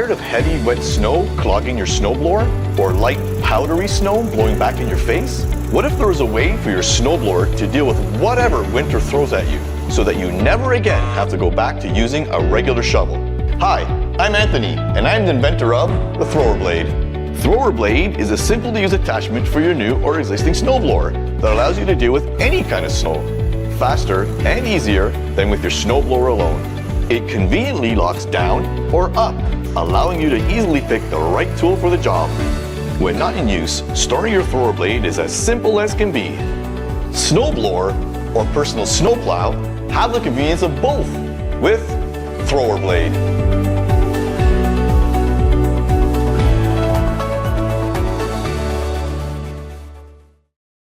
Tired of heavy, wet snow clogging your snowblower? Or light, powdery snow blowing back in your face? What if there was a way for your snowblower to deal with whatever winter throws at you, so that you never again have to go back to using a regular shovel? Hi, I'm Anthony, and I'm the inventor of the Thrower Blade. Thrower Blade is a simple to use attachment for your new or existing snowblower that allows you to deal with any kind of snow, faster and easier than with your snowblower alone. It conveniently locks down or up, allowing you to easily pick the right tool for the job. When not in use, storing your thrower blade is as simple as can be. Snowblower or personal snowplow have the convenience of both with Thrower Blade.